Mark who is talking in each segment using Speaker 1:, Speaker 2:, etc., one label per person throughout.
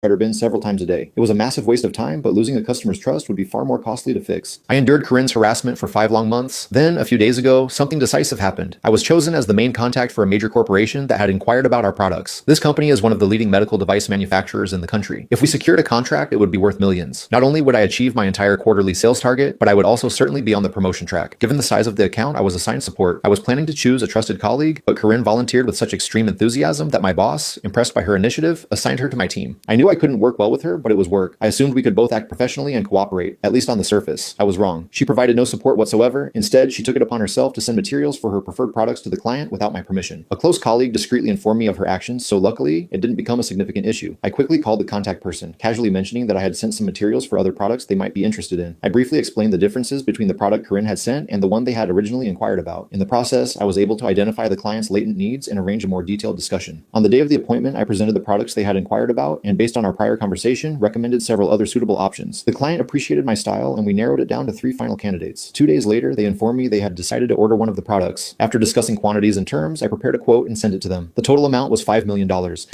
Speaker 1: her bin several times a day. It was a massive waste of time, but losing a customer's trust would be far more costly to fix. I endured Corinne's harassment for 5 long months. Then, a few days ago, something decisive happened. I was chosen as the main contact for a major corporation that had inquired about our products. This company is one of the leading medical device manufacturers in the country. If we secured a contract, it would be worth millions. Not only would I achieve my entire quarterly sales target, but I would also certainly be on the promotion track. Given the size of the account, I was assigned support. I was planning to choose a trusted colleague, but Corinne volunteered with such extreme enthusiasm that my boss, impressed by her initiative, assigned her to my team. I knew I couldn't work well with her, but it was work. I assumed we could both act professionally and cooperate, at least on the surface. I was wrong. She provided no support whatsoever. Instead, she took it upon herself to send materials for her preferred products to the client without my permission. A close colleague discreetly informed me of her actions, so luckily, it didn't become a significant issue. I quickly called the contact person, casually mentioning that I had sent some materials for other products they might be interested in. I briefly explained the differences between the product Corinne had sent and the one they had originally inquired about. In the process, I was able to identify the client's latent needs and arrange a more detailed discussion. On the day of the appointment, I presented the products they had inquired about, and based on our prior conversation, recommended several other suitable options. The client appreciated my style, and we narrowed it down to 3 final candidates. 2 days later, they informed me they had decided to order one of the products. After discussing quantities and terms, I prepared a quote and sent it to them. The total amount was $5 million.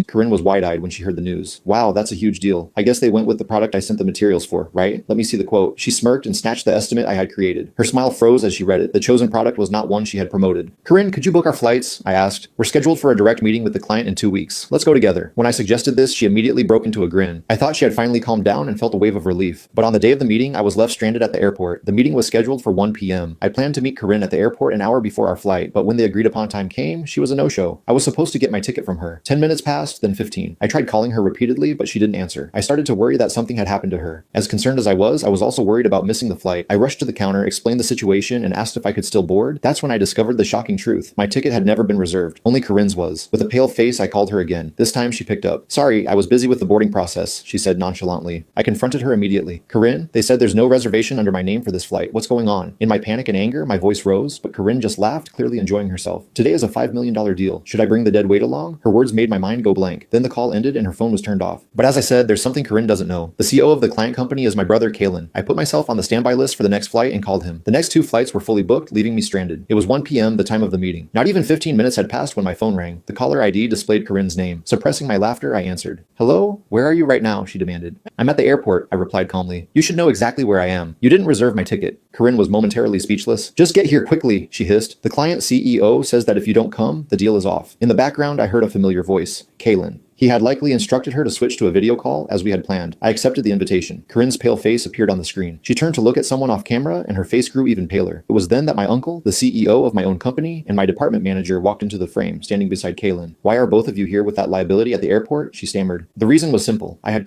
Speaker 1: Corinne was wide-eyed when she heard the news. Wow, that's a huge deal. I guess they went with the product I sent the materials for, right? Let me see the quote. She smirked and snatched the estimate I had created. Her smile froze as she read it. The chosen product was not one she had promoted. Corinne, could you book our flights? I asked. We're scheduled for a direct meeting with the client in 2 weeks. Let's go together. When I suggested this, she immediately broke into a grin. I thought she had finally calmed down and felt a wave of relief. But on the day of the meeting, I was left stranded at the airport. The meeting was scheduled for 1 p.m. I planned to meet Corinne at the airport an hour before our flight, but when the agreed upon time came, she was a no-show. I was supposed to get my ticket from her. 10 minutes passed, then 15. I tried calling her repeatedly, but she didn't answer. I started to worry that something had happened to her. As concerned as I was also worried about missing the flight. I rushed to the counter, explained the situation, and asked if I could still board. That's when I discovered the shocking truth. My ticket had never been reserved. Only Corinne's was. With a pale face, I called her again. This time she picked up. Sorry, I was busy with the boarding process, she said nonchalantly. I confronted her immediately. Corinne, they said there's no reservation under my name for this flight. What's going on? In my panic and anger, my voice rose, but Corinne just laughed, clearly enjoying herself. Today is a $5 million deal. Should I bring the dead weight along? Her words made my mind go blank. Then the call ended and her phone was turned off. But as I said, there's something Corinne doesn't know. The CEO of the client company is my brother, Kalen. I put myself on the standby list for the next flight and called him. The next 2 flights were fully booked, leaving me stranded. It was 1 p.m., the time of the meeting. Not even 15 minutes had passed when my phone rang. The caller ID displayed Corinne's name. Suppressing my laughter, I answered. Hello? Where are you right now? She demanded. I'm at the airport, I replied calmly. You should know exactly where I am. You didn't reserve my ticket. Corinne was momentarily speechless. Just get here quickly, she hissed. The client CEO says that if you don't come, the deal is off. In the background, I heard a familiar voice. Kalen. He had likely instructed her to switch to a video call, as we had planned. I accepted the invitation. Corinne's pale face appeared on the screen. She turned to look at someone off camera, and her face grew even paler. It was then that my uncle, the CEO of my own company, and my department manager walked into the frame, standing beside Kalen. Why are both of you here with that liability at the airport? She stammered. The reason was simple. I had